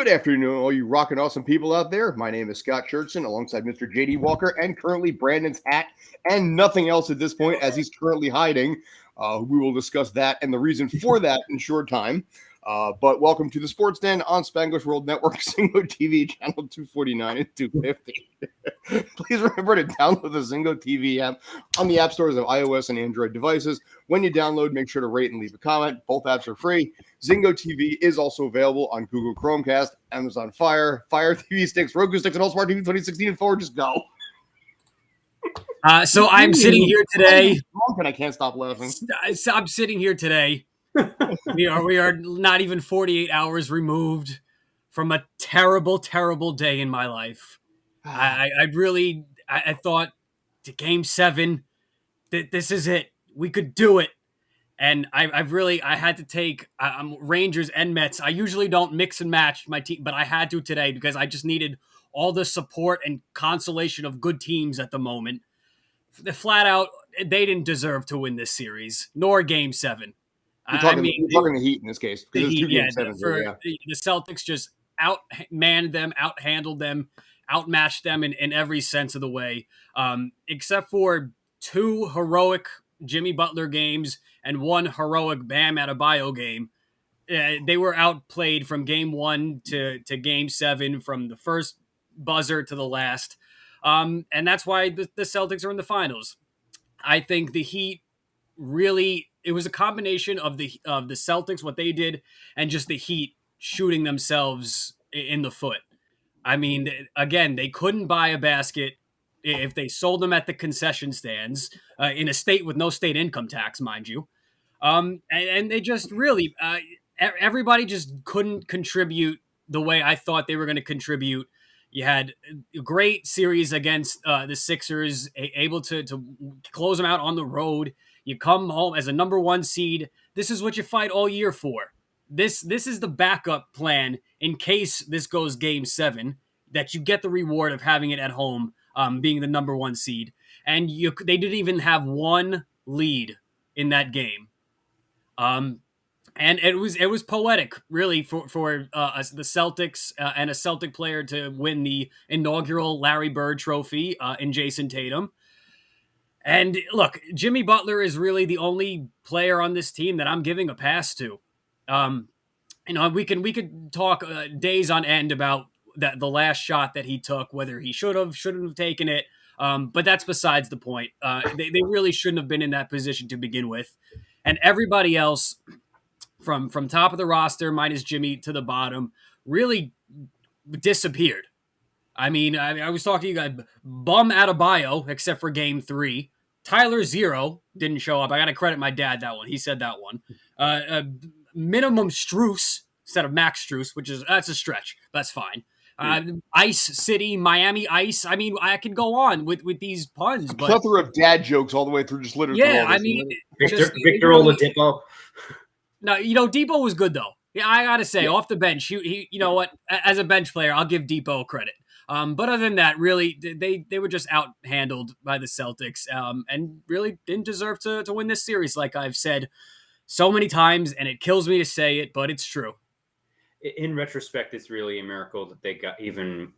afternoon, all you rockin' awesome people out there. My name is Scott Churchson, alongside Mr. J.D. Walker, and currently Brandon's hat and nothing else at this point, as he's currently hiding. We will discuss that and the reason for that in short time. But welcome to the Sports Den on Spanglish World Network, Zingo TV, channel 249 and 250. Please remember to download the Zingo TV app on the app stores of iOS and Android devices. When you download, make sure to rate and leave a comment. Both apps are free. Zingo TV is also available on Google Chromecast, Amazon Fire TV sticks, Roku sticks, and all Smart TV 2016 and forward. Just go. So I'm sitting here today. And I can't stop laughing. I'm sitting here today. We are not even 48 hours removed from a terrible, terrible day in my life. I thought to Game 7 that this is it. We could do it. And I had to take Rangers and Mets. I usually don't mix and match my team, but I had to today because I just needed all the support and consolation of good teams at the moment. Flat out, they didn't deserve to win this series, nor Game 7. You're talking the Heat in this case. The Celtics just outmanned them, outhandled them, outmatched them in every sense of the way, except for 2 heroic Jimmy Butler games and 1 heroic Bam Adebayo game. They were outplayed from Game 1 to Game 7, from the first buzzer to the last. And that's why the Celtics are in the finals. I think the Heat really, it was a combination of the Celtics, what they did, and just the Heat shooting themselves in the foot. I mean, again, they couldn't buy a basket if they sold them at the concession stands in a state with no state income tax, mind you. And they just really, everybody just couldn't contribute the way I thought they were going to contribute. You had a great series against the Sixers, able to close them out on the road. You come home as a number 1 seed. This is what you fight all year for. This is the backup plan in case this goes Game 7, that you get the reward of having it at home, being the number 1 seed. And they didn't even have 1 lead in that game. And it was poetic, really, for the Celtics and a Celtic player to win the inaugural Larry Bird Trophy in Jason Tatum. And look, Jimmy Butler is really the only player on this team that I'm giving a pass to. We could talk days on end about the last shot that he took, whether he shouldn't have taken it. But that's besides the point. They really shouldn't have been in that position to begin with. And everybody else, from top of the roster, minus Jimmy, to the bottom, really disappeared. I mean, I was talking to you guys, Bum Adebayo, except for Game 3. Tyler Zero didn't show up. I got to credit my dad that one. He said that one. Minimum Strus instead of Max Strus, that's a stretch. That's fine. Ice City, Miami Ice. I mean, I could go on with these puns. But plethora of dad jokes all the way through, just literally. Yeah, I mean, Victor Oladipo. No, Depot was good though. Yeah, I gotta say, off the bench, he you know what? As a bench player, I'll give Depot credit. But other than that, really, they were just outhandled by the Celtics, and really didn't deserve to win this series, like I've said so many times, and it kills me to say it, but it's true. In retrospect, it's really a miracle that they got even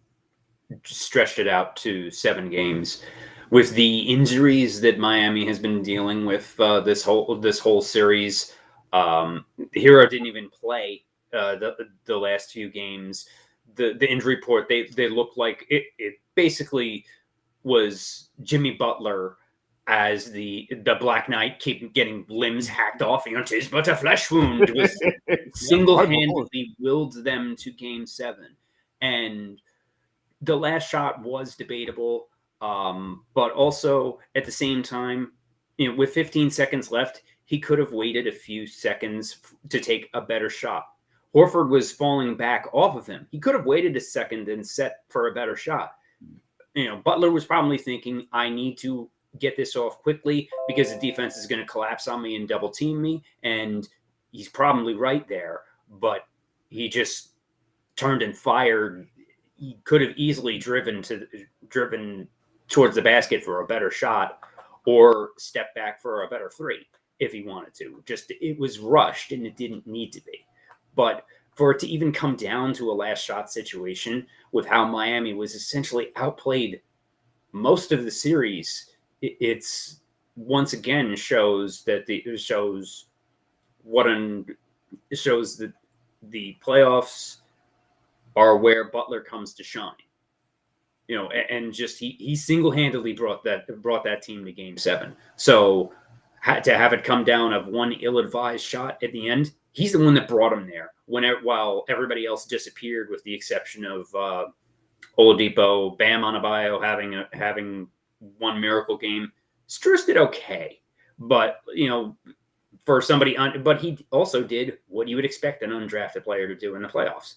stretched it out to 7 games. With the injuries that Miami has been dealing with this whole series, Hero didn't even play the last few games. The injury report, they looked like it basically was Jimmy Butler as the Black Knight, keep getting limbs hacked off. "'Tis but a flesh wound." It was single-handedly willed them to Game 7. And the last shot was debatable, but also at the same time, with 15 seconds left, he could have waited a few seconds to take a better shot. Horford was falling back off of him. He could have waited a second and set for a better shot. Butler was probably thinking, I need to get this off quickly because the defense is going to collapse on me and double team me. And he's probably right there, but he just turned and fired. He could have easily driven towards the basket for a better shot or step back for a better 3 if he wanted to. It was rushed and it didn't need to be. But for it to even come down to a last shot situation with how Miami was essentially outplayed most of the series, it's once again shows that it shows that the playoffs are where Butler comes to shine. And just he single-handedly brought that team to Game 7. So to have it come down of one ill-advised shot at the end, he's the one that brought him there. While everybody else disappeared, with the exception of Oladipo, Bam Adebayo having one miracle game. Strus did okay, but for somebody but he also did what you would expect an undrafted player to do in the playoffs.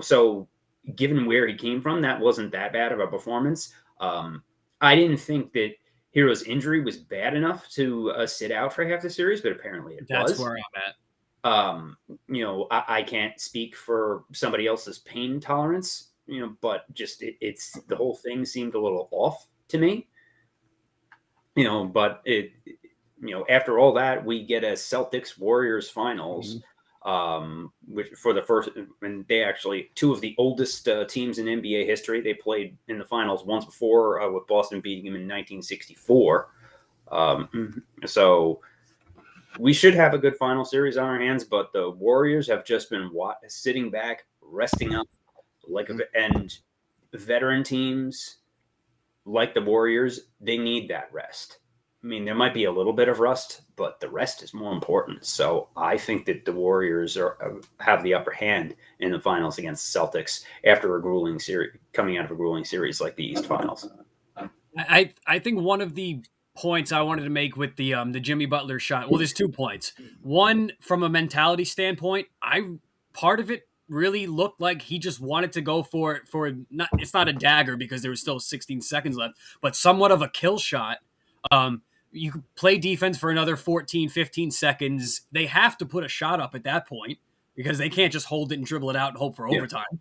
So given where he came from, that wasn't that bad of a performance. I didn't think that Hero's injury was bad enough to sit out for half the series, but apparently it was. That's where I'm at. I can't speak for somebody else's pain tolerance, but just it's the whole thing seemed a little off to me. But after all that, we get a Celtics Warriors finals, which for the first, and they actually two of the oldest teams in NBA history. They played in the finals once before, with Boston beating them in 1964. So we should have a good final series on our hands, but the Warriors have just been sitting back, resting up, and veteran teams like the Warriors, they need that rest. I mean, there might be a little bit of rust, but the rest is more important. So I think that the Warriors have the upper hand in the finals against the Celtics after a grueling series, coming out of a grueling series like the East Finals. I think one of the points I wanted to make with the Jimmy Butler shot, well, there's 2 points. One, from a mentality standpoint, part of it really looked like he just wanted to go for it's not a dagger because there was still 16 seconds left, but somewhat of a kill shot. You could play defense for another 14, 15 seconds. They have to put a shot up at that point because they can't just hold it and dribble it out and hope for overtime.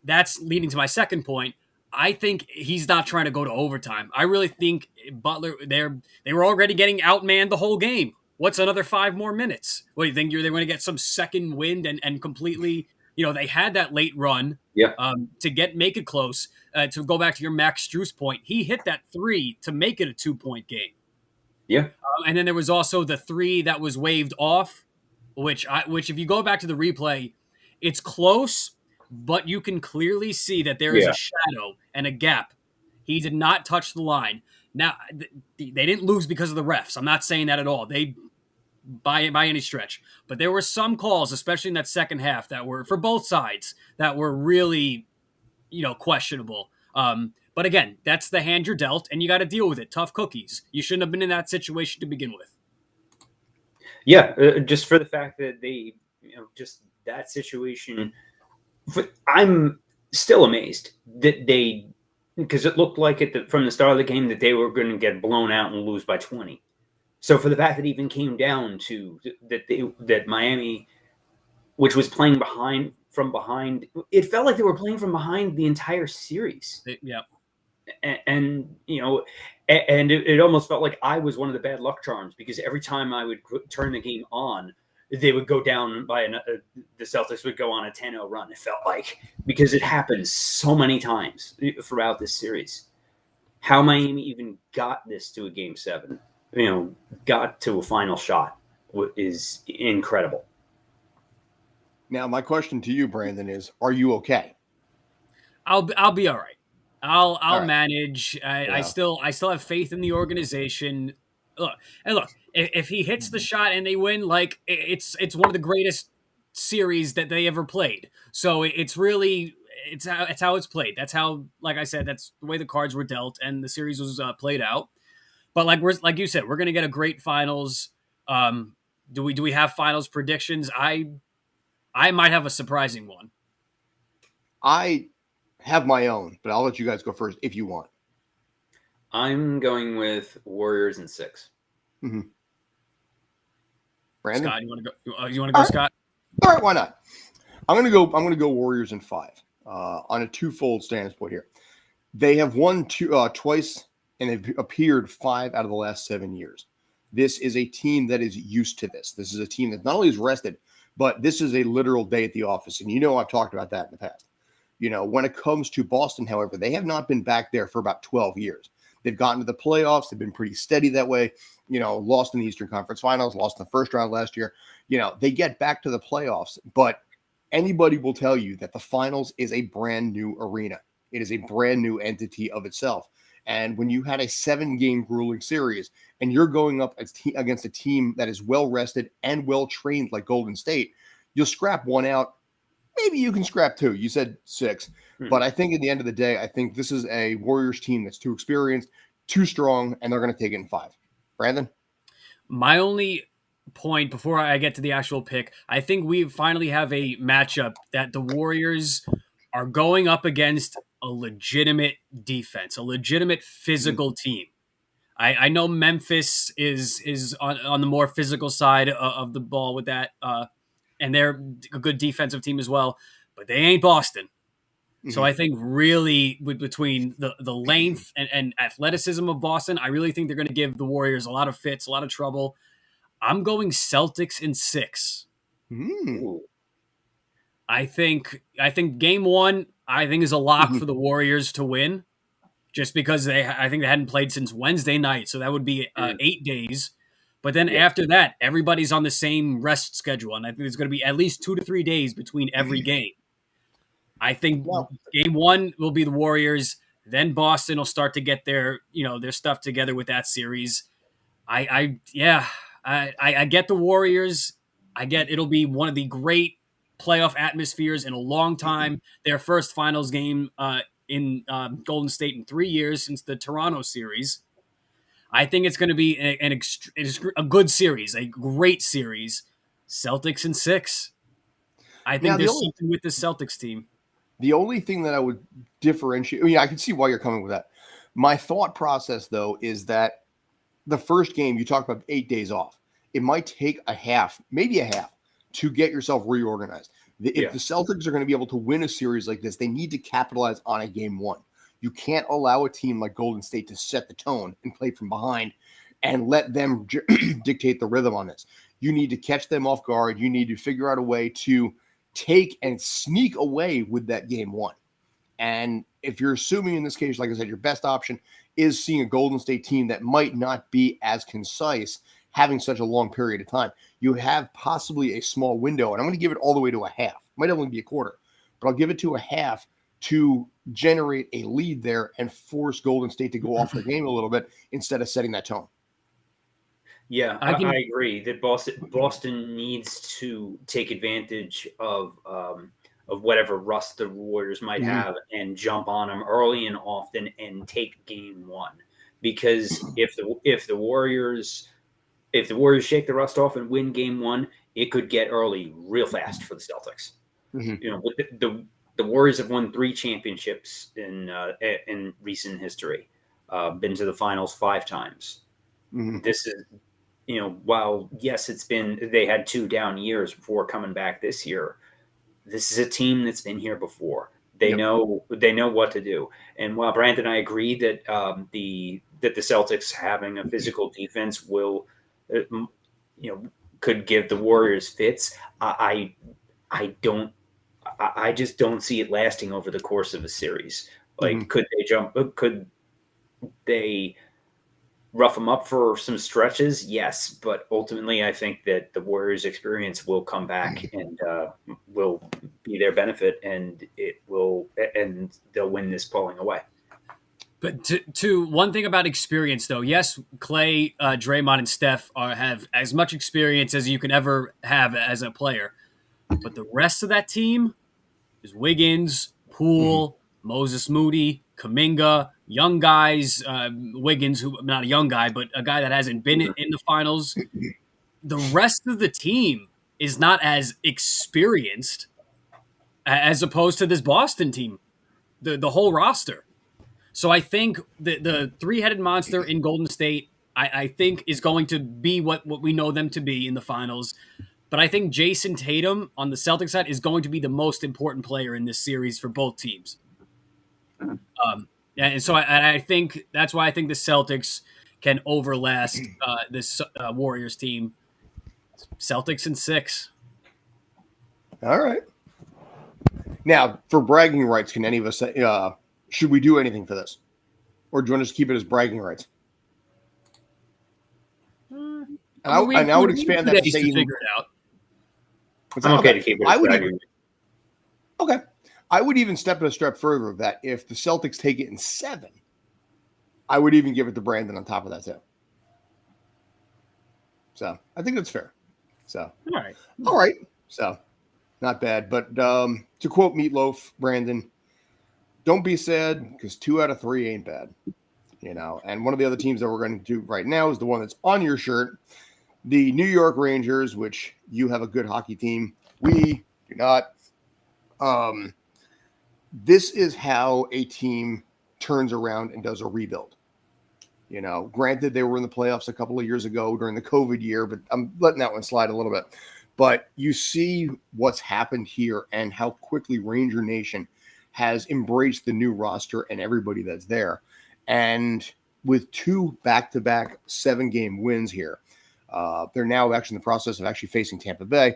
That's leading to my second point. I think he's not trying to go to overtime. I really think Butler, they were already getting outmanned the whole game. What's another 5 more minutes? What do you think? They're going to get some second wind and completely, they had that late run to make it close. To go back to your Max Strus point, he hit that 3 to make it a 2-point game. Yeah. And then there was also the 3 that was waved off, which if you go back to the replay, it's close, but you can clearly see that there is a shadow and a gap. He did not touch the line. Now, they didn't lose because of the refs. I'm not saying that at all. They by any stretch. But there were some calls, especially in that second half, that were, for both sides, that were really, questionable. But again, that's the hand you're dealt, and you got to deal with it. Tough cookies. You shouldn't have been in that situation to begin with. Yeah, just for the fact that they, just that situation. I'm still amazed that because it looked like from the start of the game that they were going to get blown out and lose by 20. So for the fact that it even came down to that Miami, which was playing from behind, it felt like they were playing from behind the entire series. And it almost felt like I was one of the bad luck charms, because every time I would turn the game on, they would go down by the Celtics would go on a 10-0 run. It felt like, because it happened so many times throughout this series. How Miami even got this to a Game 7, got to a final shot is incredible. Now, my question to you, Brandon, is: are you okay? I'll be all right. I'll manage. I still have faith in the organization. Look, if he hits the shot and they win, like, it's one of the greatest series that they ever played. So it's really it's how it's played. That's how, like I said, that's the way the cards were dealt, and the series was played out. But like you said, we're gonna get a great finals. Do we have finals predictions? I might have a surprising one. I have my own, but I'll let you guys go first if you want. I'm going with Warriors in 6. Mm-hmm. Brandon, Scott, you want to go, Scott? All right, why not? I'm gonna go Warriors in 5. On a twofold standpoint here. They have won twice and have appeared 5 out of the last 7 years. This is a team that is used to this. This is a team that not only is rested, but this is a literal day at the office. And I've talked about that in the past. When it comes to Boston, however, they have not been back there for about 12 years. They've gotten to the playoffs. They've been pretty steady that way. Lost in the Eastern Conference Finals, lost in the first round last year. They get back to the playoffs, but anybody will tell you that the finals is a brand new arena. It is a brand new entity of itself. And when you had a 7-game grueling series and you're going up against a team that is well rested and well trained like Golden State, you'll scrap one out. Maybe you can scrap 2. You said 6. But I think at the end of the day, I think this is a Warriors team that's too experienced, too strong, and they're going to take it in 5. Brandon? My only point before I get to the actual pick, I think we finally have a matchup that the Warriors are going up against a legitimate defense, a legitimate physical team. I know Memphis is on the more physical side of the ball with that, and they're a good defensive team as well, but they ain't Boston. So I think really between the length and athleticism of Boston, I really think they're going to give the Warriors a lot of fits, a lot of trouble. I'm going Celtics in 6. I think game 1, I think, is a lock for the Warriors to win, just because I think they hadn't played since Wednesday night, so that would be 8 days. But then after that, everybody's on the same rest schedule, and I think there's going to be at least 2 to 3 days between every game. I think game 1 will be the Warriors. Then Boston will start to get their stuff together with that series. I get the Warriors. I get it'll be one of the great playoff atmospheres in a long time. Their first finals game in Golden State in 3 years since the Toronto series. I think it's going to be a good series, a great series. Celtics in 6. I think there's something with the Celtics team. The only thing that I would differentiate, I can see why you're coming with that. My thought process, though, is that the first game, you talk about 8 days off. It might take a half, maybe a half, to get yourself reorganized. If the Celtics are going to be able to win a series like this, they need to capitalize on a game 1. You can't allow a team like Golden State to set the tone and play from behind and let them dictate the rhythm on this. You need to catch them off guard. You need to figure out a way to take and sneak away with that game 1. And if you're assuming in this case, like I said, your best option is seeing a Golden State team that might not be as concise, having such a long period of time, you have possibly a small window. And I'm going to give it all the way to a half. It might only be a quarter, but I'll give it to a half to generate a lead there and force Golden State to go off the game a little bit instead of setting that tone. Yeah, I agree that Boston needs to take advantage of whatever rust the Warriors might have and jump on them early and often and take game 1. Because if the Warriors shake the rust off and win game 1, it could get early real fast for the Celtics. With the Warriors have won 3 championships in recent history, been to the finals 5 times. This is. While yes, they had 2 down years before coming back this year. This is a team that's been here before. They know what to do. And while Brandon and I agree that the Celtics having a physical defense will, could give the Warriors fits. I just don't see it lasting over the course of a series. Like, could they rough them up for some stretches? Yes, but ultimately I think that the Warriors' experience will come back and will be their benefit, and they'll win this pulling away. But to one thing about experience, though, yes, Clay, Draymond, and Steph have as much experience as you can ever have as a player. But the rest of that team is Wiggins, Poole, Moses Moody, Kuminga, young guys, Wiggins, who not a young guy, but a guy that hasn't been in the finals. The rest of the team is not as experienced as opposed to this Boston team, the whole roster. So I think the three-headed monster in Golden State, I think, is going to be what we know them to be in the finals. But I think Jason Tatum on the Celtics side is going to be the most important player in this series for both teams. And so I think that's why I think the Celtics can overlast this Warriors team. Celtics in 6. All right. Now, for bragging rights, can any of us say, should we do anything for this? Or do you want to just keep it as bragging rights? I would expand that to say figure it out. I'm okay to keep it as bragging. Okay. I would even step it a step further of that. If the Celtics take it in 7, I would even give it to Brandon on top of that too. So I think that's fair. So all right. So not bad. But to quote Meatloaf, Brandon, don't be sad because 2 out of 3 ain't bad. You know, and one of the other teams that we're going to do right now is the one that's on your shirt, the New York Rangers, which you have a good hockey team. We do not. This is how a team turns around and does a rebuild. You know, granted, they were in the playoffs a couple of years ago during the COVID year, but I'm letting that one slide a little bit. But you see what's happened here and how quickly Ranger Nation has embraced the new roster and everybody that's there. And with 2 back-to-back 7-game wins here, they're now actually in the process of actually facing Tampa Bay.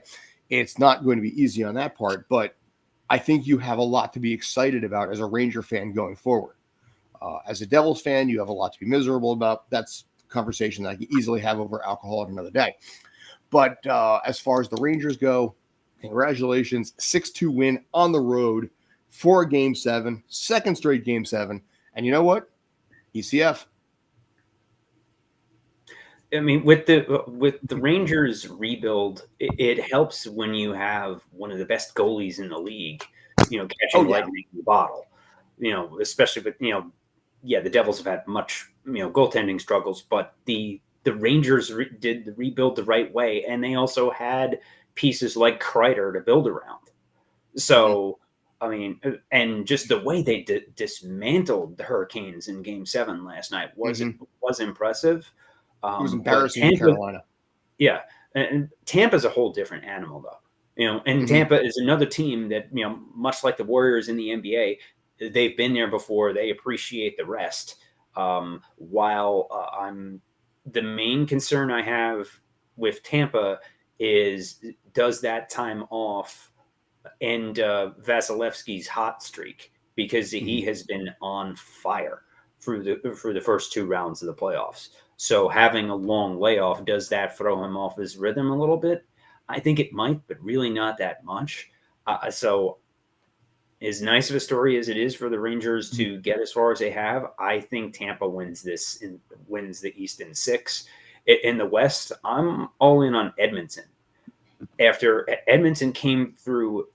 It's not going to be easy on that part, but I think you have a lot to be excited about as a Ranger fan going forward. As a Devils fan, you have a lot to be miserable about. That's a conversation that I can easily have over alcohol at another day. But as far as the Rangers go, congratulations. 6-2 win on the road for a Game 7, second straight Game 7. And you know what? ECF. I mean, with the Rangers rebuild, it helps when you have one of the best goalies in the league, you know, catching lightning in the bottle. You know, especially with, you know, the Devils have had much, you know, goaltending struggles, but the Rangers did the rebuild the right way, and they also had pieces like Kreider to build around. So, I mean, and just the way they dismantled the Hurricanes in Game 7 last night was impressive. It was embarrassing in Carolina. Yeah, and Tampa's a whole different animal, though. You know, and Tampa is another team that, you know, much like the Warriors in the NBA, they've been there before. They appreciate the rest. While the main concern I have with Tampa is, does that time off end Vasilevsky's hot streak, because he has been on fire through the first 2 rounds of the playoffs. So having a long layoff, does that throw him off his rhythm a little bit? I think it might, but really not that much. So as nice of a story as it is for the Rangers to get as far as they have, I think Tampa wins the East in 6. In the West, I'm all in on Edmonton. After Edmonton came through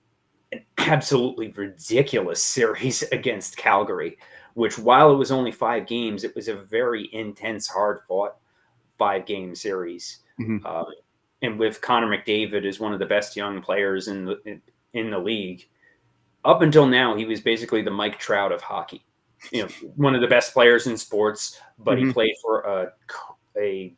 an absolutely ridiculous series against Calgary, which, while it was only 5 games, it was a very intense, hard-fought 5-game series. And with Connor McDavid as one of the best young players in the league, up until now, he was basically the Mike Trout of hockey. You know, one of the best players in sports, but he played for a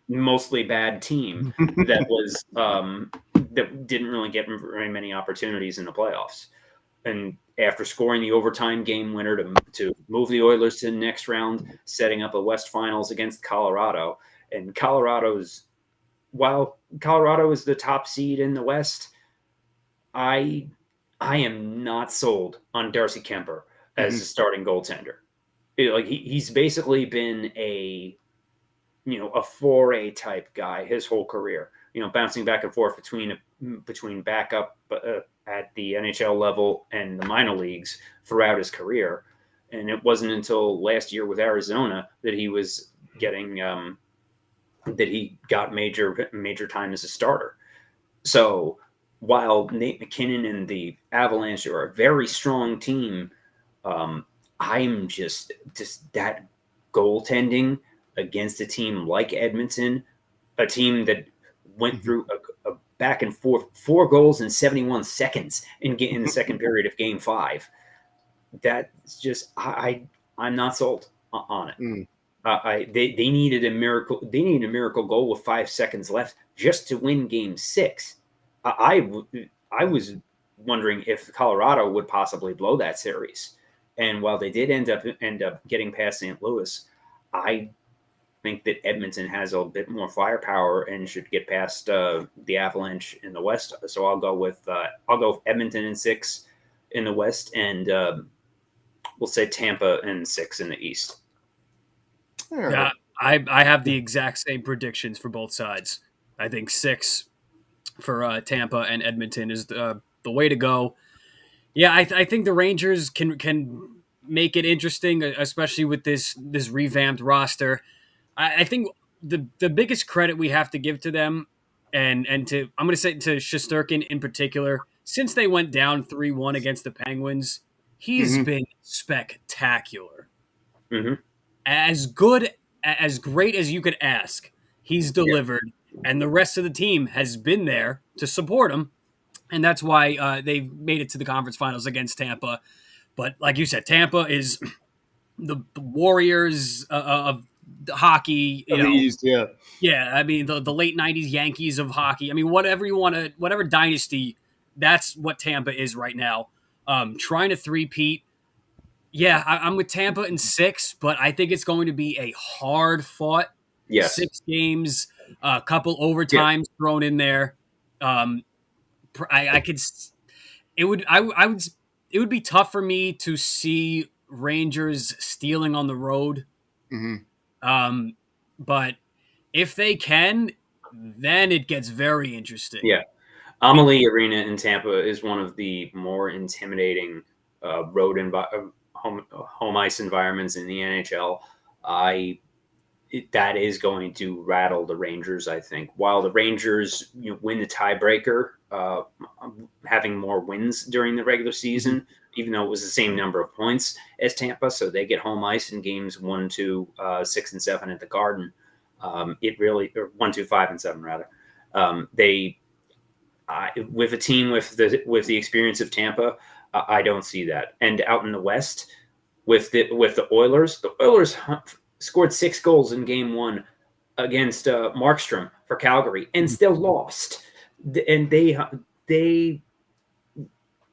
mostly bad team that was that didn't really get very many opportunities in the playoffs. And after scoring the overtime game winner to move the Oilers to the next round, setting up a West Finals against Colorado, and while Colorado is the top seed in the West, I am not sold on Darcy Kemper as a starting goaltender. He's basically been a 4A type guy his whole career. You know, bouncing back and forth between backup at the NHL level and the minor leagues throughout his career. And it wasn't until last year with Arizona that he was getting that he got major time as a starter. So while Nate McKinnon and the Avalanche are a very strong team, I'm just that goaltending against a team like Edmonton, a team that went through a back and forth 4 goals in 71 seconds in the second period of Game 5. That's just I'm not sold on it. They needed a miracle. They needed a miracle goal with 5 seconds left just to win Game 6. I was wondering if Colorado would possibly blow that series, and while they did end up getting past St. Louis, think that Edmonton has a bit more firepower and should get past the Avalanche in the West. So I'll go Edmonton in 6 in the West, and we'll say Tampa in 6 in the East. Yeah, I have the exact same predictions for both sides. I think 6 for Tampa and Edmonton is the way to go. Yeah, I think the Rangers can make it interesting, especially with this revamped roster. I think the biggest credit we have to give to them, and to I'm going to say to Shesterkin in particular, since they went down 3-1 against the Penguins, he's been spectacular. Mm-hmm. As great as you could ask, he's delivered, and the rest of the team has been there to support him, and that's why they've made it to the conference finals against Tampa. But like you said, Tampa is the Warriors of hockey. You know, East, yeah. Yeah, I mean the late '90s Yankees of hockey. I mean, whatever dynasty, that's what Tampa is right now. Trying to three-peat. Yeah, I'm with Tampa in 6, but I think it's going to be a hard-fought 6 games, a couple overtimes thrown in there. I could. It would. I would. It would be tough for me to see Rangers stealing on the road. But if they can, then it gets very interesting. Yeah. Amalie Arena in Tampa is one of the more intimidating home ice environments in the NHL. That is going to rattle the Rangers, I think. While the Rangers win the tiebreaker, having more wins during the regular season, even though it was the same number of points as Tampa, so they get home ice in games 1, 2, 6, and 7 at the Garden. It really, or 1, 2, 5, and 7 rather. With a team with the experience of Tampa, I don't see that. And out in the West, with the Oilers scored 6 goals in game 1 against Markstrom for Calgary and still lost. And they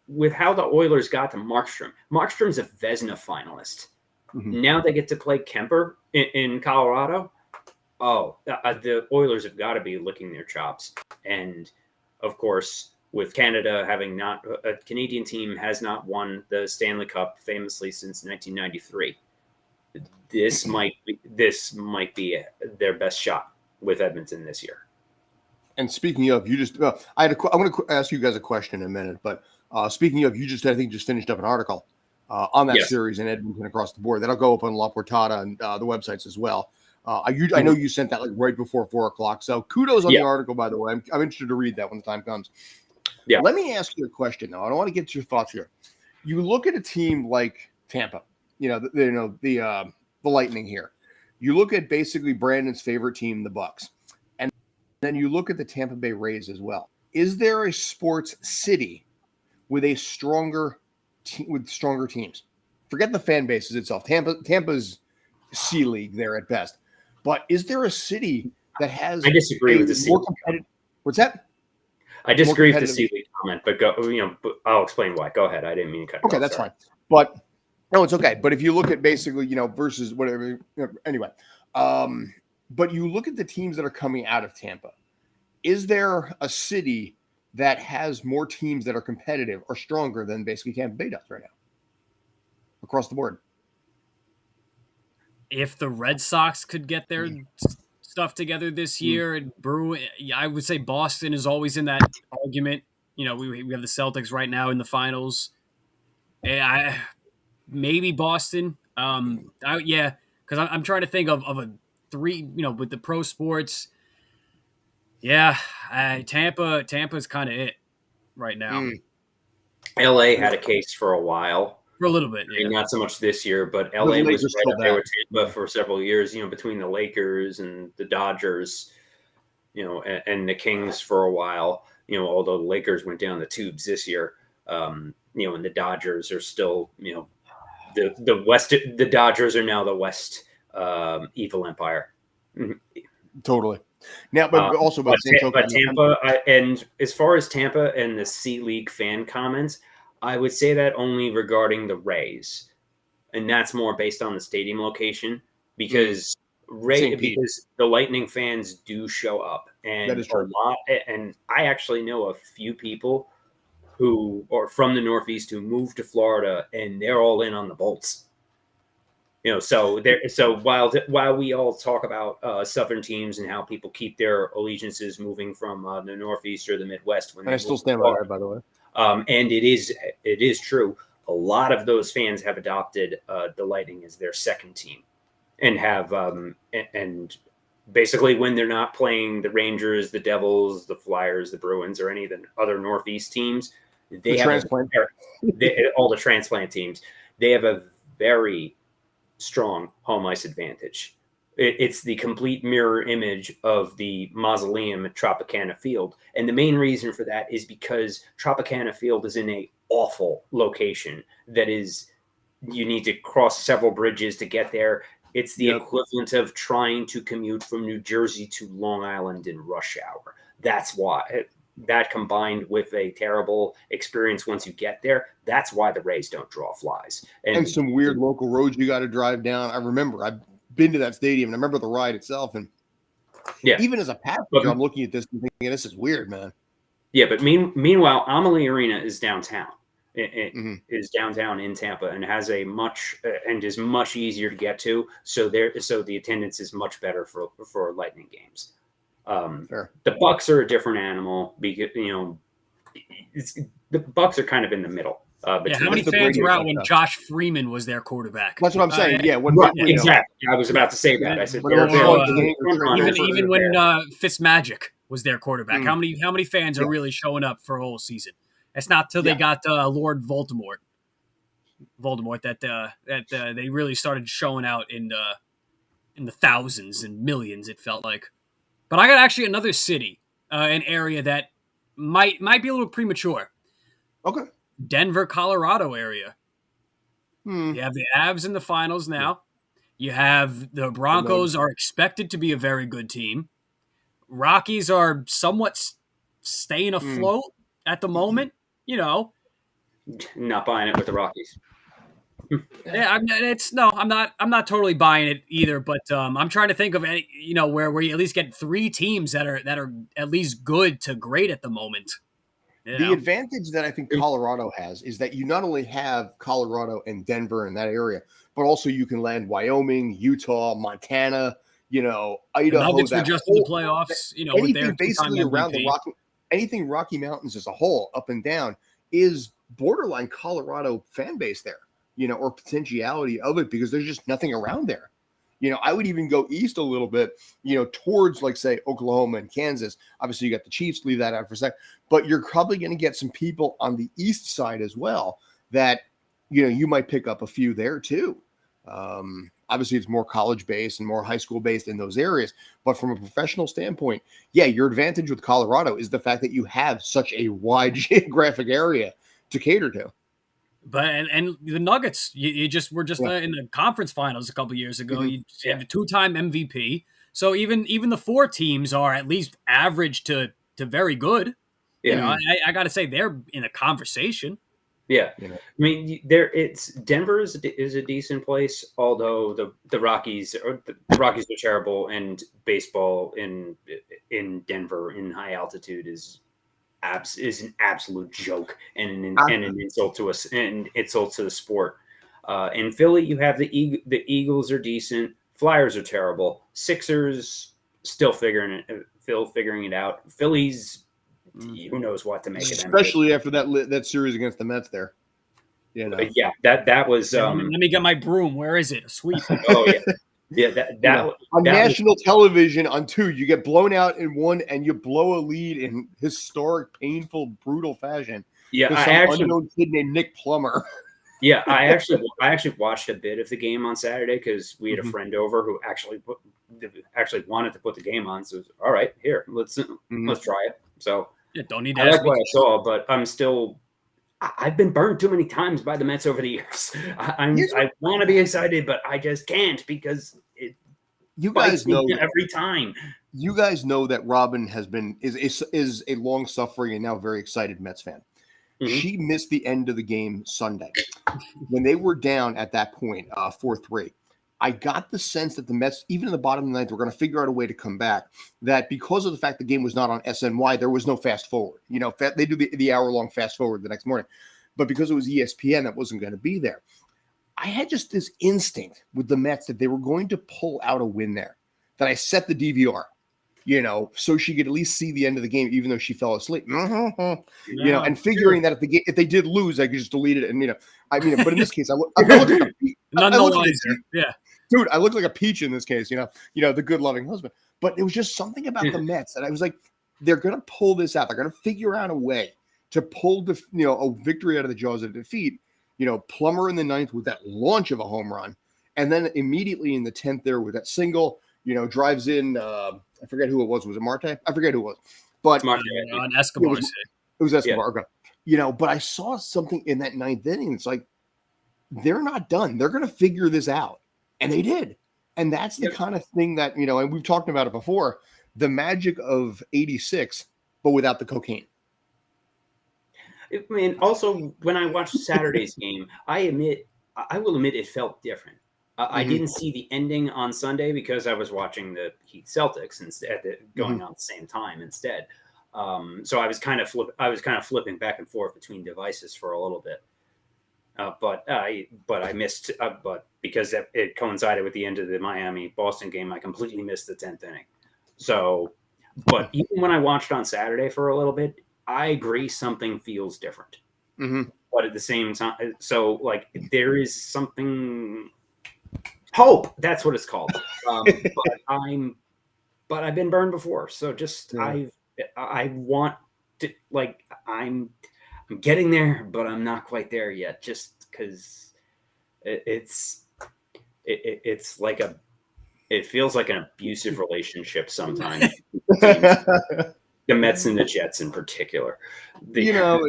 with how the Oilers got to Markstrom's a Vezina finalist. Now they get to play Kemper in Colorado. The Oilers have got to be licking their chops. And of course, with Canada having a Canadian team has not won the Stanley Cup famously since 1993. This might be their best shot with Edmonton this year. And speaking of, I want to ask you guys a question in a minute, but speaking of, you just finished up an article on that series in Edmonton across the board. That'll go up on La Portada and the websites as well. I know you sent that like right before 4:00. So kudos on the article, by the way. I'm interested to read that when the time comes. Yeah. Let me ask you a question though. I don't want to get your thoughts here. You look at a team like Tampa, the Lightning here. You look at basically Brandon's favorite team, the Bucks, and then you look at the Tampa Bay Rays as well. Is there a sports city with stronger teams? Forget the fan bases itself. Tampa's C League there at best. But is there a city that has? I disagree with the C League. What's that? I disagree with the C League comment, but I'll explain why. Go ahead. I didn't mean to cut you off. Okay, that's fine. But no, it's okay. But if you look at basically, versus whatever, anyway. But you look at the teams that are coming out of Tampa. Is there a city that has more teams that are competitive or stronger than basically Tampa Bay does right now across the board? If the Red Sox could get their stuff together this year and brew, I would say Boston is always in that argument. We have the Celtics right now in the finals. Maybe Boston. Because I'm trying to think of a 3. With the pro sports. Yeah, Tampa's kind of it right now. LA had a case for a while. For a little bit, yeah. Not so much this year, but LA was right up there with Tampa for several years, between the Lakers and the Dodgers, and the Kings for a while, although the Lakers went down the tubes this year, and the Dodgers are still, the West, the Dodgers are now the West evil empire. Totally. Now, but also but Tampa, and as far as Tampa and the C League fan comments, I would say that only regarding the Rays, and that's more based on the stadium location because Because the Lightning fans do show up, and that is true. a lot. And I actually know a few people who are from the Northeast who moved to Florida, and they're all in on the Bolts. So while we all talk about Southern teams and how people keep their allegiances moving from the Northeast or the Midwest, I still stand by that, by the way. And it is true. A lot of those fans have adopted the Lightning as their second team, and have and basically when they're not playing the Rangers, the Devils, the Flyers, the Bruins, or any of the other Northeast teams, they have all the transplant teams. They have a very strong home ice advantage. It's the complete mirror image of the mausoleum at Tropicana Field. And the main reason for that is because Tropicana Field is in a awful location that is, you need to cross several bridges to get there. It's the equivalent of trying to commute from New Jersey to Long Island in rush hour. That's why. That combined with a terrible experience once you get there, that's why the Rays don't draw flies. And some weird local roads you got to drive down. I remember I've been to that stadium, and I remember the ride itself. And even as a passenger, I'm looking at this and thinking, this is weird, man. Yeah, but meanwhile, Amalie Arena is downtown. It is downtown in Tampa, and has a much and is much easier to get to. So the attendance is much better for Lightning games. The Bucks are a different animal because the Bucks are kind of in the middle. How many fans were out when Josh Freeman was their quarterback? That's what I'm saying. Exactly. I was about to say that. I said even when Fitzmagic was their quarterback. How many fans are really showing up for a whole season? It's not till they got Lord Voldemort that they really started showing out in the thousands and millions. It felt like. But I got actually another city, an area that might be a little premature. Okay. Denver, Colorado area. You have the Avs in the finals now. You have the Broncos are expected to be a very good team. Rockies are somewhat staying afloat at the moment. Not buying it with the Rockies. I'm not totally buying it either, but I'm trying to think of any, where you at least get three teams that are at least good to great at the moment. The advantage that I think Colorado has is that you not only have Colorado and Denver in that area, but also you can land Wyoming, Utah, Montana, Idaho. The Nuggets were just in the playoffs, anything basically around anything Rocky Mountains as a whole, up and down, is borderline Colorado fan base there. Or potentiality of it, because there's just nothing around there. I would even go east a little bit, towards, like, say, Oklahoma and Kansas. Obviously, you got the Chiefs, leave that out for a sec. But you're probably going to get some people on the east side as well that, you might pick up a few there too. Obviously, it's more college-based and more high school-based in those areas. But from a professional standpoint, your advantage with Colorado is the fact that you have such a wide geographic area to cater to. But and the Nuggets, you were just in the conference finals a couple years ago. You have a 2-time MVP. So even the four teams are at least average to very good. Yeah. I got to say they're in a conversation. Yeah, I mean, Denver is a decent place, although the Rockies are terrible, and baseball in Denver in high altitude is an absolute joke and an insult to us and insult to the sport. In Philly, you have the Eagles are decent, Flyers are terrible, Sixers still figuring it out. Phillies, who knows what to make of them, especially after that series against the Mets there. That was. Let me get my broom. Where is it? A sweep. Oh yeah. Yeah, on national television on 2, you get blown out in 1, and you blow a lead in historic, painful, brutal fashion. Yeah, unknown kid named Nick Plummer. Yeah, I actually watched a bit of the game on Saturday because we had a friend over who actually wanted to put the game on. So all right, here, let's try it. So don't need to. I like what I saw, but I've been burned too many times by the Mets over the years. I want to be excited, but I just can't because you guys know every time. You guys know that Robin is a long suffering and now very excited Mets fan. She missed the end of the game Sunday when they were down at that point 4-3. I got the sense that the Mets, even in the bottom of the ninth, were going to figure out a way to come back. That because of the fact the game was not on SNY, there was no fast forward. They do the hour-long fast forward the next morning. But because it was ESPN, that wasn't going to be there. I had just this instinct with the Mets that they were going to pull out a win there, that I set the DVR, so she could at least see the end of the game, even though she fell asleep. And figuring that if they did lose, I could just delete it. And, but in this case, I look like a none the wiser. Yeah. Dude, I look like a peach in this case, the good loving husband. But it was just something about the Mets that I was like, they're going to pull this out. They're going to figure out a way to pull a victory out of the jaws of defeat. Plummer in the ninth with that launch of a home run. And then immediately in the 10th there with that single, drives in, I forget who it was. Was it Marte? I forget who it was. But on Escobar. It was Escobar. Yeah. But I saw something in that ninth inning. It's like, they're not done. They're going to figure this out. And they did. And that's the kind of thing that, and we've talked about it before, the magic of 86, but without the cocaine. I mean, also, when I watched Saturday's game, I will admit it felt different. I didn't see the ending on Sunday because I was watching the Heat Celtics instead, going on at the same time instead. So I was kind of flipping back and forth between devices for a little bit. But I missed. But because it coincided with the end of the Miami-Boston game, I completely missed the 10th inning. So, but even when I watched on Saturday for a little bit, I agree something feels different. But at the same time, so like there is something. Hope, that's what it's called. But I've been burned before, so just I want to, like, I'm getting there, but I'm not quite there yet. Just because it's like it feels like an abusive relationship sometimes. The Mets and the Jets in particular. No,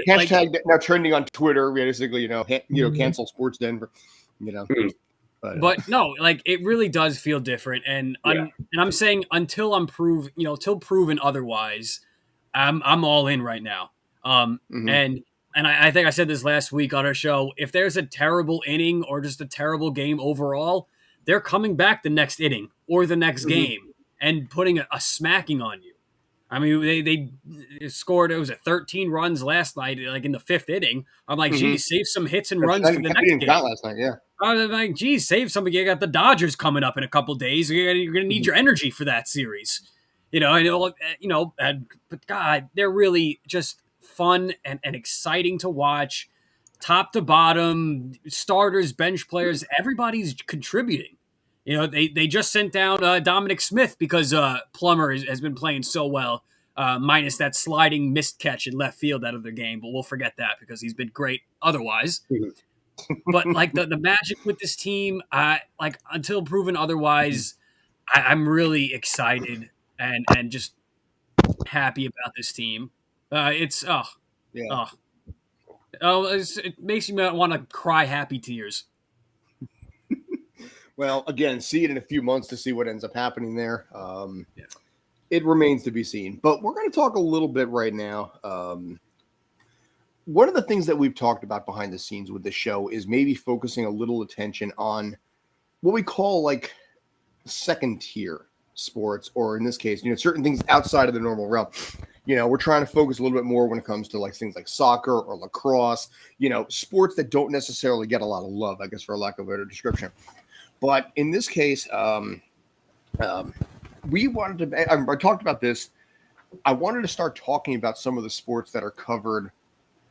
hashtag now trending on Twitter, basically, cancel Sports Denver, But no, like it really does feel different, and I'm saying until proven otherwise, I'm all in right now. And I think I said this last week on our show. If there's a terrible inning or just a terrible game overall, they're coming back the next inning or the next game and putting a smacking on you. I mean, they scored, it was 13 runs last night, like in the 5th inning. I'm like, geez, save some hits and runs for the next game. Last night, yeah. I'm like, geez, save some. You got the Dodgers coming up in a couple days. You're going to need your energy for that series. But God, they're really just fun and exciting to watch. Top to bottom, starters, bench players, everybody's contributing. They just sent down Dominic Smith because Plummer has been playing so well, minus that sliding missed catch in left field out of the game. But we'll forget that because he's been great otherwise. But like the magic with this team, like until proven otherwise, I'm really excited and just happy about this team. It makes me want to cry happy tears. Well, again, see it in a few months to see what ends up happening there. It remains to be seen. But we're going to talk a little bit right now. One of the things that we've talked about behind the scenes with the show is maybe focusing a little attention on what we call like second tier sports, or in this case, certain things outside of the normal realm. We're trying to focus a little bit more when it comes to like things like soccer or lacrosse, sports that don't necessarily get a lot of love, I guess, for lack of a better description. But in this case, we wanted to. I talked about this. I wanted to start talking about some of the sports that are covered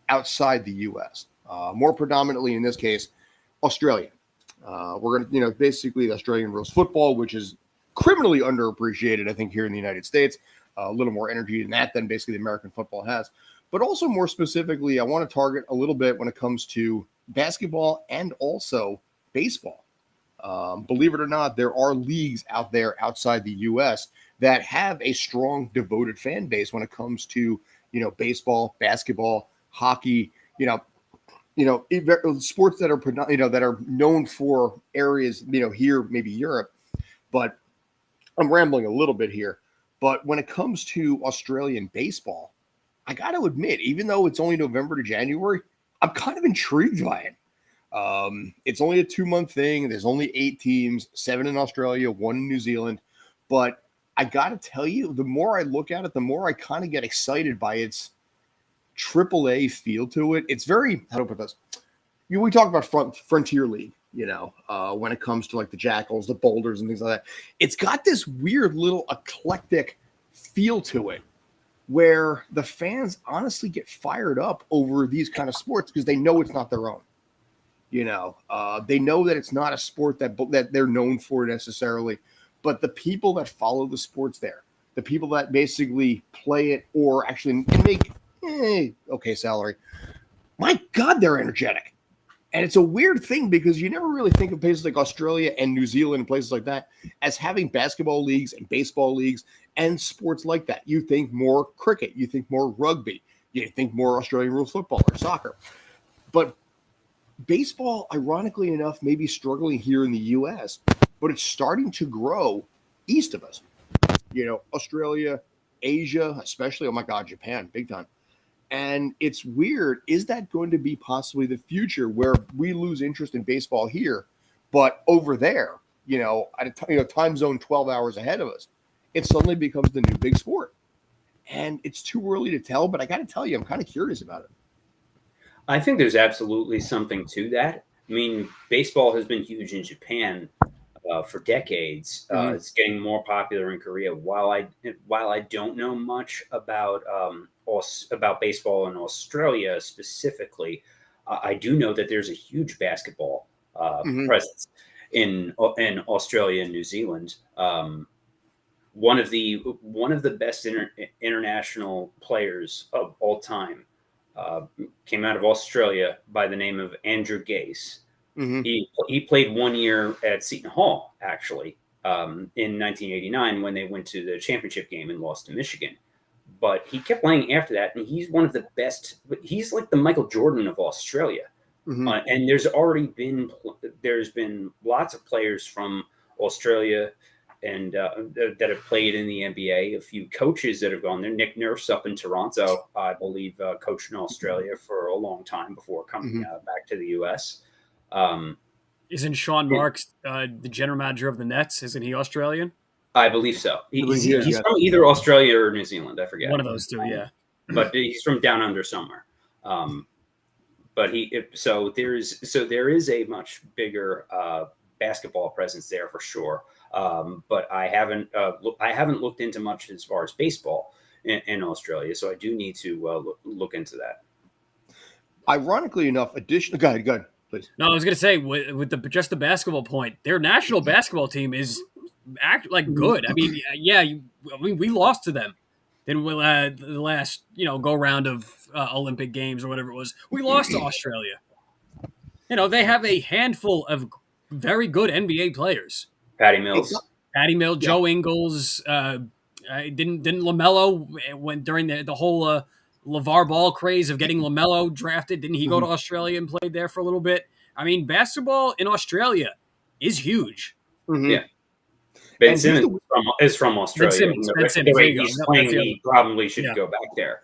outside the U.S. More predominantly in this case, Australia. We're going to, basically the Australian rules football, which is criminally underappreciated, I think, here in the United States. A little more energy in that than basically the American football has. But also more specifically, I want to target a little bit when it comes to basketball and also baseball. Believe it or not, there are leagues out there outside the U.S. that have a strong, devoted fan base when it comes to, baseball, basketball, hockey, sports that are, that are known for areas, here, maybe Europe. But I'm rambling a little bit here. But when it comes to Australian baseball, I got to admit, even though it's only November to January, I'm kind of intrigued by it. It's only a 2-month thing. There's only 8 teams, 7 in Australia, 1 in New Zealand. But I got to tell you, the more I look at it, the more I kind of get excited by its AAA feel to it. It's very, how do I put this? We talk about Frontier League, when it comes to like the Jackals, the Boulders, and things like that. It's got this weird little eclectic feel to it where the fans honestly get fired up over these kind of sports because they know it's not their own. They know that it's not a sport that they're known for necessarily, but the people that follow the sports there, the people that basically play it or actually make okay salary, my God, they're energetic. And it's a weird thing because you never really think of places like Australia and New Zealand and places like that as having basketball leagues and baseball leagues and sports like that. You think more cricket, you think more rugby, you think more Australian rules football or soccer. But baseball, ironically enough, may be struggling here in the U.S., but it's starting to grow east of us. Australia, Asia, especially, oh my God, Japan, big time. And it's weird. Is that going to be possibly the future where we lose interest in baseball here, but over there, at a time zone 12 hours ahead of us, it suddenly becomes the new big sport? And it's too early to tell, but I got to tell you, I'm kind of curious about it. I think there's absolutely something to that. I mean, baseball has been huge in Japan for decades. It's getting more popular in Korea. While I don't know much about baseball in Australia specifically, I do know that there's a huge basketball presence in Australia and New Zealand. One of the best international players of all time came out of Australia by the name of Andrew Gase. He played 1 year at Seton Hall, actually, in 1989 when they went to the championship game and lost to Michigan. But he kept playing after that, and he's one of the best. He's like the Michael Jordan of Australia. And there's been lots of players from Australia and that have played in the NBA. A few coaches that have gone there. Nick Nurse up in Toronto, I believe, coached in Australia for a long time before coming back to the U.S. Isn't Sean Marks the general manager of the Nets? Isn't he Australian? I believe so. He's from either Australia or New Zealand. I forget. One of those two, yeah. But he's from down under somewhere. But there is a much bigger basketball presence there for sure. But I haven't looked into much as far as baseball in Australia, so I do need to look into that. Ironically enough, go ahead, please. No, I was going to say with just the basketball point, their national basketball team is good. I mean, we lost to them in the last go round of Olympic Games or whatever it was. We lost to Australia. They have a handful of very good NBA players. Patty Mills, Joe Ingles. Didn't LaMelo went during the whole LeVar Ball craze of getting LaMelo drafted? Didn't he go to Australia and played there for a little bit? I mean, basketball in Australia is huge. Yeah. Ben Simmons is from Australia. Ben Simmons, he's playing, he probably should go back there.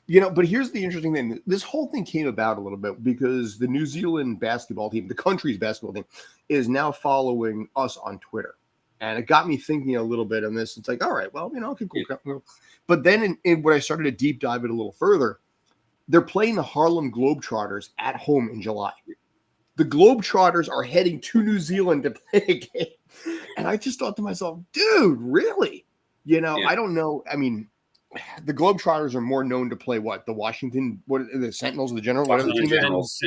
But here's the interesting thing. This whole thing came about a little bit because the New Zealand basketball team, the country's basketball team, is now following us on Twitter. And it got me thinking a little bit on this. It's like, all right, well, okay, cool. But then when I started to deep dive it a little further, they're playing the Harlem Globetrotters at home in July. The Globetrotters are heading to New Zealand to play a game. And I just thought to myself, dude, really? I don't know. I mean, the Globetrotters are more known to play what? The Washington, the Sentinels, the Generals? Whatever the team Generals,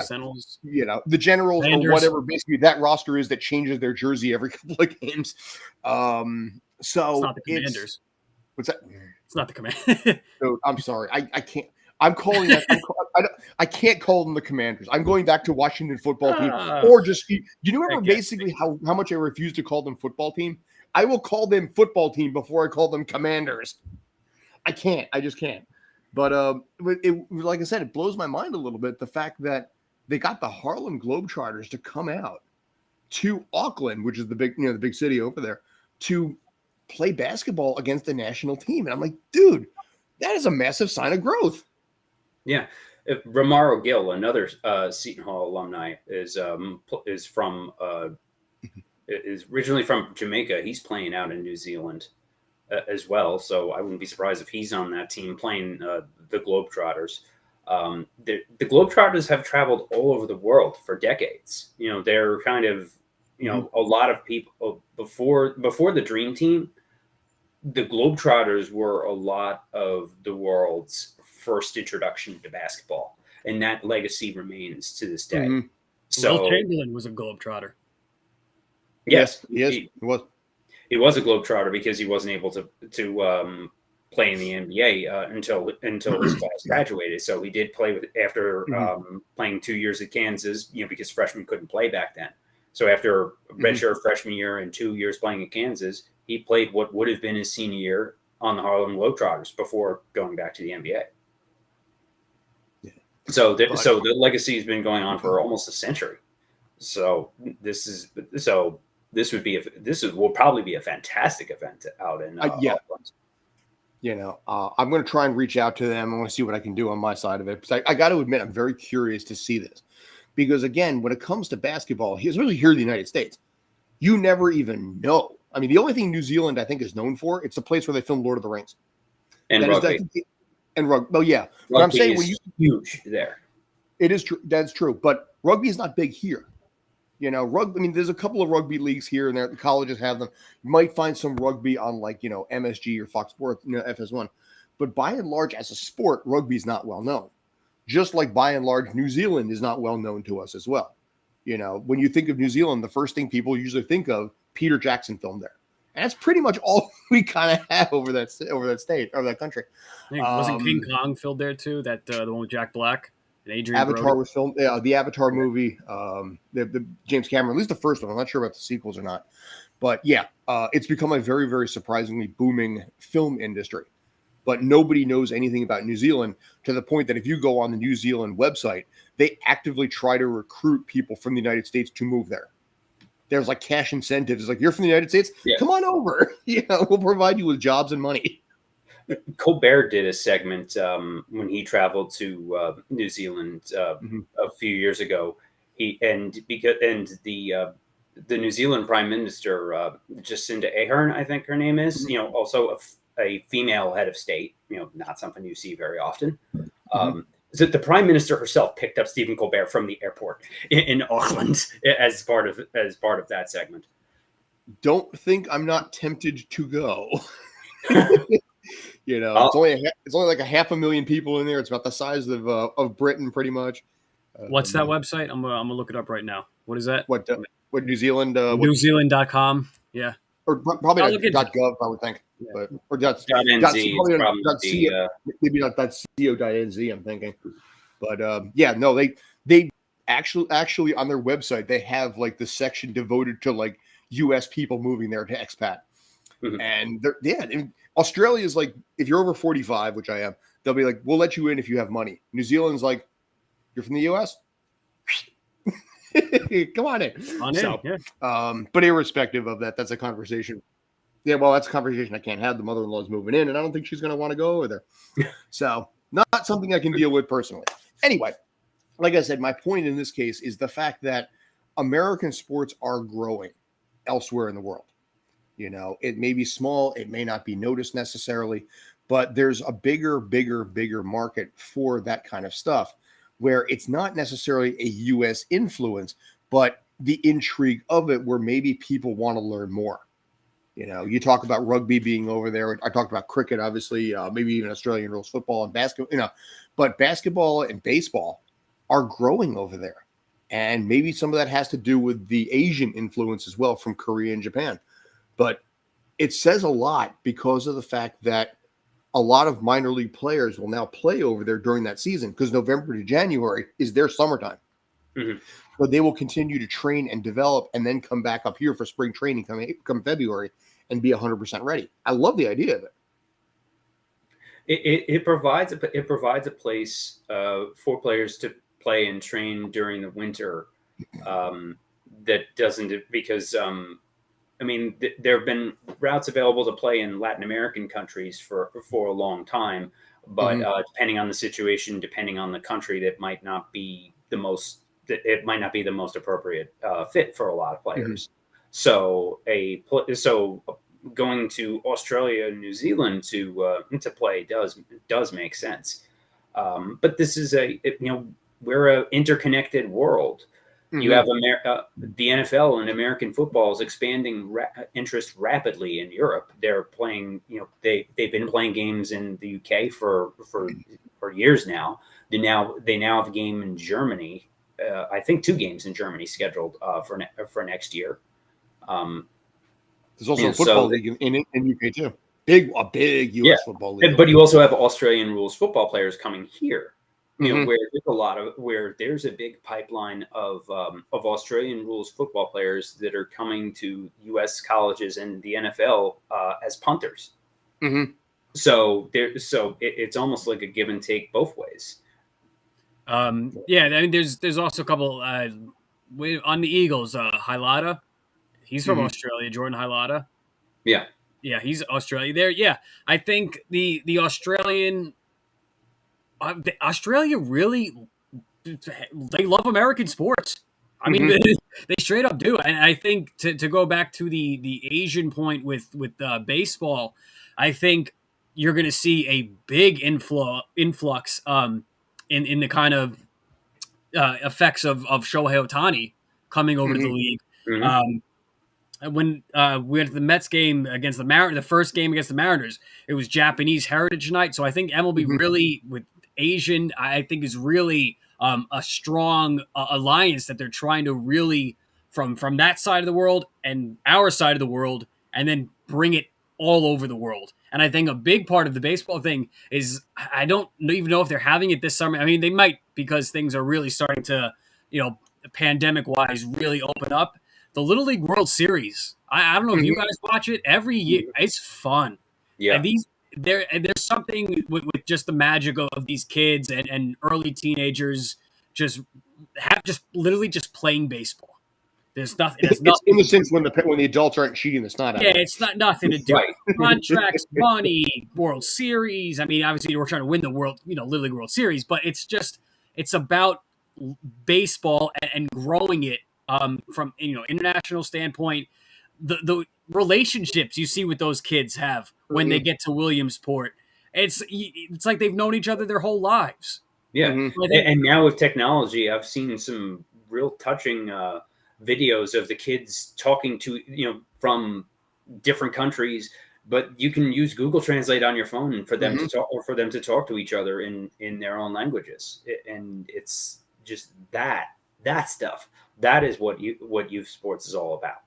Sentinels. The Generals Rangers. Or whatever basically that roster is that changes their jersey every couple of games. It's not the Commanders. What's that? It's not the Commanders. No, I'm sorry. I can't. I'm calling that. I can't call them the Commanders. I'm going back to Washington football team, or just basically how much I refuse to call them football team. I will call them football team before I call them Commanders. I can't. I just can't. But like I said, it blows my mind a little bit the fact that they got the Harlem Globetrotters to come out to Auckland, which is the big city over there, to play basketball against the national team. And I'm like, dude, that is a massive sign of growth. Yeah. Romaro Gill, another Seton Hall alumni, is originally from Jamaica. He's playing out in New Zealand as well, so I wouldn't be surprised if he's on that team playing the Globetrotters. The Globetrotters have traveled all over the world for decades. They're kind of, a lot of people before the Dream Team. The Globetrotters were a lot of the world's first introduction to basketball, and that legacy remains to this day. Mm-hmm. So Will Chamberlain was a Globetrotter. Yes, he was. He was a Globetrotter because he wasn't able to play in the NBA until his class graduated. So he did play after playing 2 years at Kansas, because freshmen couldn't play back then. So after redshirt freshman year and 2 years playing at Kansas, he played what would have been his senior year on the Harlem Globetrotters before going back to the NBA. Yeah. So the legacy has been going on for almost a century. So this will probably be a fantastic event out in Auckland. I'm going to try and reach out to them. I want to see what I can do on my side of it. Because I got to admit, I'm very curious to see this. Because, again, when it comes to basketball, especially here in the United States, you never even know. I mean, the only thing New Zealand, I think, is known for, it's the place where they filmed Lord of the Rings. And rugby. Well, yeah. But I'm saying is huge there. It is true. That's true. But rugby is not big here. Rugby. I mean, there's a couple of rugby leagues here and there. The colleges have them. You might find some rugby on MSG or Fox Sports, FS1. But by and large, as a sport, rugby is not well known. Just like by and large, New Zealand is not well known to us as well. When you think of New Zealand, the first thing people usually think of, Peter Jackson filmed there. And that's pretty much all we kind of have over that state or that country. Wasn't King Kong filmed there too? That the one with Jack Black? Avatar was filmed. Yeah, the Avatar movie, the James Cameron, at least the first one. I'm not sure about the sequels or not, but yeah, it's become a very, very surprisingly booming film industry. But nobody knows anything about New Zealand to the point that if you go on the New Zealand website, they actively try to recruit people from the United States to move there. There's like cash incentives. It's like, you're from the United States? Yeah. Come on over. We'll provide you with jobs and money. Colbert did a segment when he traveled to New Zealand a few years ago. The New Zealand Prime Minister Jacinda Ardern, I think her name is, also a female head of state. Not something you see very often. So the Prime Minister herself picked up Stephen Colbert from the airport in Auckland as part of that segment. Don't think I'm not tempted to go. It's only like 500,000 people in there. It's about the size of Britain, pretty much. What's that website? I'm gonna look it up right now. What is that? What New Zealand? NewZealand.com. Yeah. Or probably .gov, I would think. Yeah. But or .nz, maybe not .co.nz. I'm thinking. But they actually on their website they have like the section devoted to like U.S. people moving there to expat. And Australia is like, if you're over 45, which I am, they'll be like, we'll let you in if you have money. New Zealand's like, you're from the U.S. Come on in. But irrespective of that, that's a conversation. Yeah, well, that's a conversation I can't have. The mother-in-law's moving in, and I don't think she's going to want to go over there. So not something I can deal with personally. Anyway, like I said, my point in this case is the fact that American sports are growing elsewhere in the world. It may be small, it may not be noticed necessarily, but there's a bigger market for that kind of stuff where it's not necessarily a U.S. influence, but the intrigue of it where maybe people want to learn more. You talk about rugby being over there. I talked about cricket, obviously, maybe even Australian rules football and basketball, but basketball and baseball are growing over there. And maybe some of that has to do with the Asian influence as well from Korea and Japan. But it says a lot because of the fact that a lot of minor league players will now play over there during that season because November to January is their summertime. But they will continue to train and develop and then come back up here for spring training come February and be 100% ready. I love the idea of it. It provides a place for players to play and train during the winter that doesn't, because there have been routes available to play in Latin American countries for a long time, but depending on the situation, depending on the country, that might not be the most. It might not be the most appropriate fit for a lot of players. So going to Australia and New Zealand to play does make sense. But this is we're an interconnected world. You have the NFL and American football is expanding interest rapidly in Europe. They're playing, they've been playing games in the UK for years now. They now have a game in Germany. I think 2 games in Germany scheduled for next year. There's also a football league in UK too. A big US football league. But you also have Australian rules football players coming here. Where there's a big pipeline of Australian rules football players that are coming to U.S. colleges and the NFL as punters. So it's almost like a give and take both ways. I mean, there's also a couple on the Eagles. Hilada, he's from Australia. Jordan Hilada. Yeah, he's Australia. There, yeah, I think the Australian. Australia really, they love American sports. I mean, they straight up do. And I think to go back to the Asian point with baseball, I think you're going to see a big influx in the kind of effects of Shohei Ohtani coming over to the league. When we went to the Mets game against the first game against the Mariners, it was Japanese Heritage Night. So I think MLB really with Asian, I think is really a strong alliance that they're trying to really from that side of the world and our side of the world, and then bring it all over the world. And I think a big part of the baseball thing is I don't even know if they're having it this summer. I mean, they might because things are really starting to, pandemic wise, really open up. The Little League World Series. I don't know if you guys watch it every year. It's fun. Yeah. And there's something with just the magic of these kids and early teenagers just literally playing baseball. There's nothing. It's innocence when the adults aren't cheating the snot out. Yeah, it's not nothing to do. Right. Contracts, money, World Series. I mean, obviously we're trying to win the Little League World Series, but it's about baseball and growing it from international standpoint. The relationships you see with those kids have when they get to Williamsport, it's like they've known each other their whole lives. Yeah, and now with technology, I've seen some real touching videos of the kids talking to from different countries, but you can use Google Translate on your phone for them to talk, or for them to talk to each other in their own languages, and it's just that stuff. That is what youth sports is all about.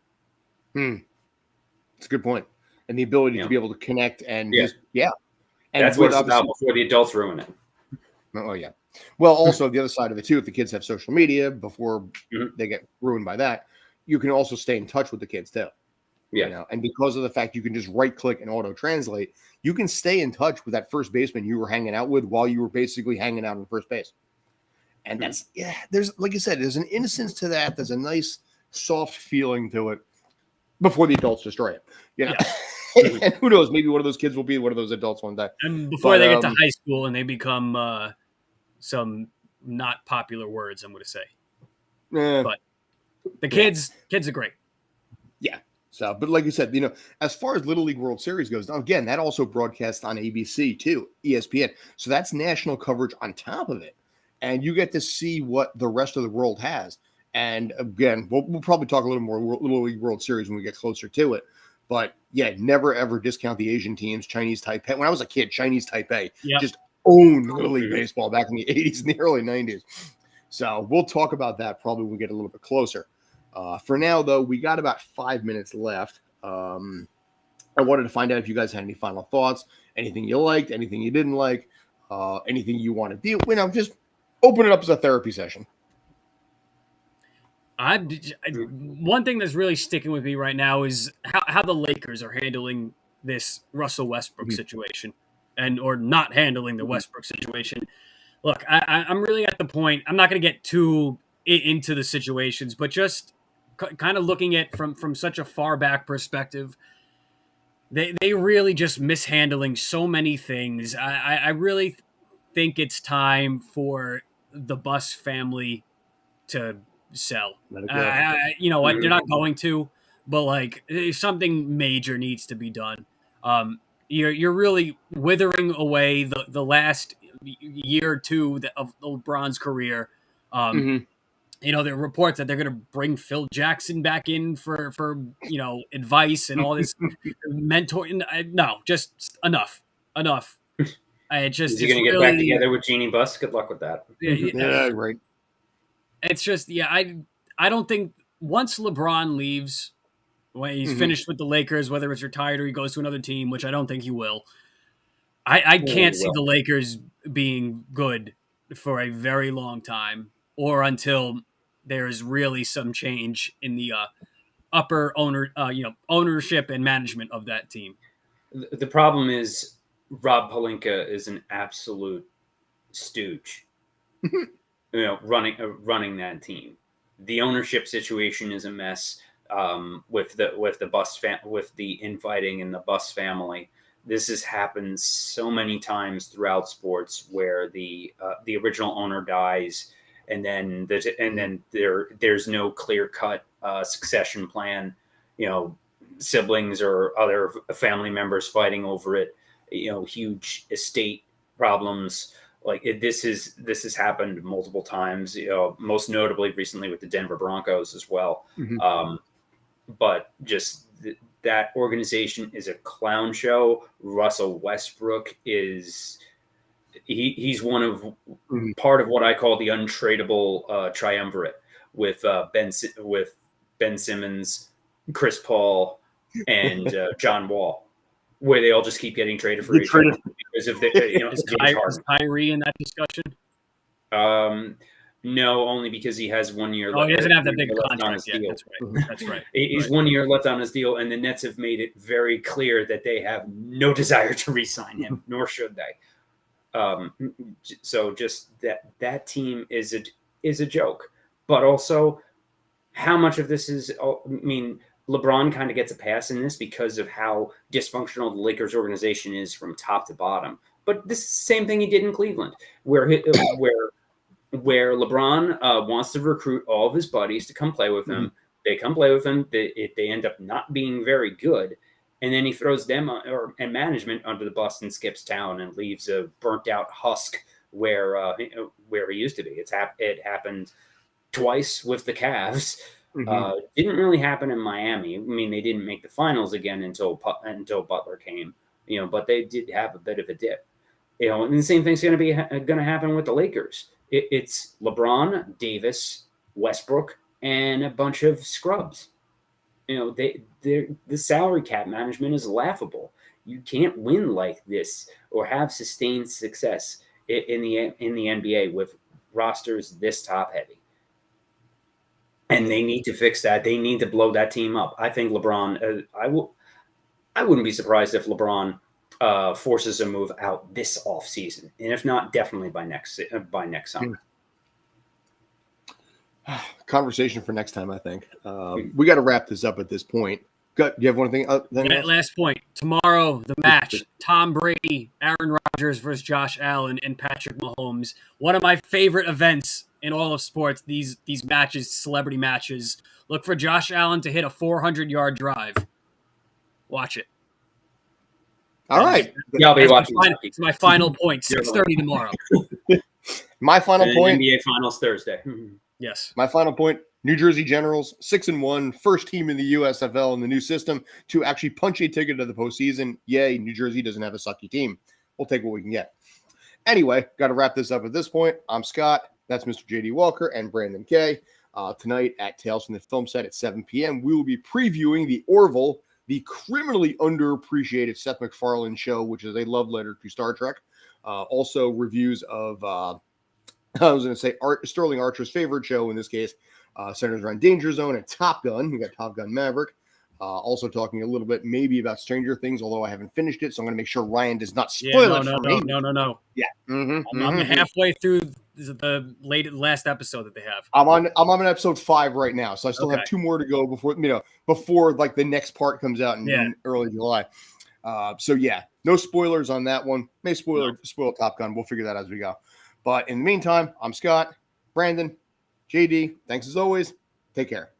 It's a good point. And the ability to be able to connect and And that's what it's about before the adults ruin it. Oh, yeah. Well, also the other side of it too, if the kids have social media before they get ruined by that, you can also stay in touch with the kids too. Yeah. And because of the fact you can just right click and auto translate, you can stay in touch with that first baseman you were hanging out with while you were basically hanging out on first base. And that's, there's, like you said, there's an innocence to that. There's a nice soft feeling to it before the adults destroy it. And who knows, maybe one of those kids will be one of those adults one day. And before they get to high school and they become some not popular words, I'm going to say. But the kids are great. Yeah. So, but like you said, as far as Little League World Series goes, now again, that also broadcasts on ABC too, ESPN. So that's national coverage on top of it. And you get to see what the rest of the world has. And again, we'll probably talk a little more Little League World Series when we get closer to it. But yeah, never ever discount the Asian teams. Chinese Taipei. When I was a kid, Chinese Taipei just owned Little League baseball back in the 80s and the early 90s. So we'll talk about that probably when we get a little bit closer. For now, though, we got about 5 minutes left. I wanted to find out if you guys had any final thoughts, anything you liked, anything you didn't like, anything you want to deal with. Just open it up as a therapy session. One thing that's really sticking with me right now is how the Lakers are handling this Russell Westbrook situation, or not handling the Westbrook situation. Look, I'm really at the point. I'm not going to get too into the situations, but just kind of looking at from such a far back perspective. they really just mishandling so many things. I really think it's time for the Bus family to sell. Let it go. You know what? They're not going to, but like something major needs to be done. You're really withering away the last year or two of LeBron's career. Mhm. You know, there are reports that they're going to bring Phil Jackson back in for you know, advice and all this mentor. No, just enough. It just Is he it's going to get really back together with Jeannie Buss? Good luck with that. Yeah, right. It's just I don't think once LeBron leaves, when he's Mhm. finished with the Lakers, whether it's retired or he goes to another team, which I don't think he will, I can't see the Lakers being good for a very long time, or until there's really some change in the upper ownership and management of that team. The problem is Rob Pelinka is an absolute stooge. You know, running that team. The ownership situation is a mess. With the with the infighting in the Buss family. This has happened so many times throughout sports where the original owner dies, and then there's no clear cut succession plan. You know, siblings or other family members fighting over it. You know, huge estate problems. Like this has happened multiple times. You know, most notably recently with the Denver Broncos as well. Mhm. But just that organization is a clown show. Russell Westbrook is he's one of Mhm. part of what I call the untradeable triumvirate with Ben Simmons, Chris Paul, and John Wall, where they all just keep getting traded for Get each other traded. because of the Is Kyrie in that discussion? No, only because he has 1 year Oh, left. he doesn't have that big left on contract his yet. deal. That's right. That's right. He's Right. 1 year left on his deal, and the Nets have made it very clear that they have no desire to re-sign him, nor should they. So just that team is a joke, but also how much of this is? I mean, LeBron kind of gets a pass in this because of how dysfunctional the Lakers organization is from top to bottom. But this is the same thing he did in Cleveland, where LeBron wants to recruit all of his buddies to come play with him. Mhm. They come play with him. They end up not being very good. And then he throws them and management under the bus and skips town and leaves a burnt out husk where he used to be. It happened twice with the Cavs. Mhm. Didn't really happen in Miami. I mean, they didn't make the finals again until Butler came. You know, but they did have a bit of a dip. You know, and the same thing's going to happen with the Lakers. It's LeBron, Davis, Westbrook, and a bunch of scrubs. You know, the salary cap management is laughable. You can't win like this or have sustained success in the NBA with rosters this top heavy. And they need to fix that. They need to blow that team up. I think LeBron. I wouldn't be surprised if LeBron forces a move out this offseason, and if not, definitely by next summer. Conversation for next time, I think. We got to wrap this up at this point. Do you have one thing? Last point. Tomorrow, the match: Tom Brady, Aaron Rodgers versus Josh Allen, and Patrick Mahomes. One of my favorite events in all of sports. These matches, celebrity matches. Look for Josh Allen to hit a 400-yard drive. Watch it. All right. Yeah, I'll be watching. It's my final point. 6:30 tomorrow. My final point. NBA Finals Thursday. Yes. My final point. New Jersey Generals, 6-1, first team in the USFL in the new system to actually punch a ticket to the postseason. Yay, New Jersey doesn't have a sucky team. We'll take what we can get. Anyway, got to wrap this up at this point. I'm Scott. That's Mr. JD Walker and Brandon Kaye. Tonight at Tales from the Film Set at 7 p.m., we will be previewing The Orville, the criminally underappreciated Seth MacFarlane show, which is a love letter to Star Trek. Also, reviews of, I was going to say, Sterling Archer's favorite show in this case, centers around Danger Zone and Top Gun. We got Top Gun Maverick. Also talking a little bit maybe about Stranger Things, although I haven't finished it, so I'm going to make sure Ryan does not spoil it for me. No. Yeah. I'm halfway through the last episode that they have. I'm on episode 5 right now, so I still have 2 more to go before like the next part comes out in early July. So yeah, no spoilers on that one. May spoil Top Gun. We'll figure that out as we go. But in the meantime, I'm Scott, Brandon, JD. Thanks as always. Take care.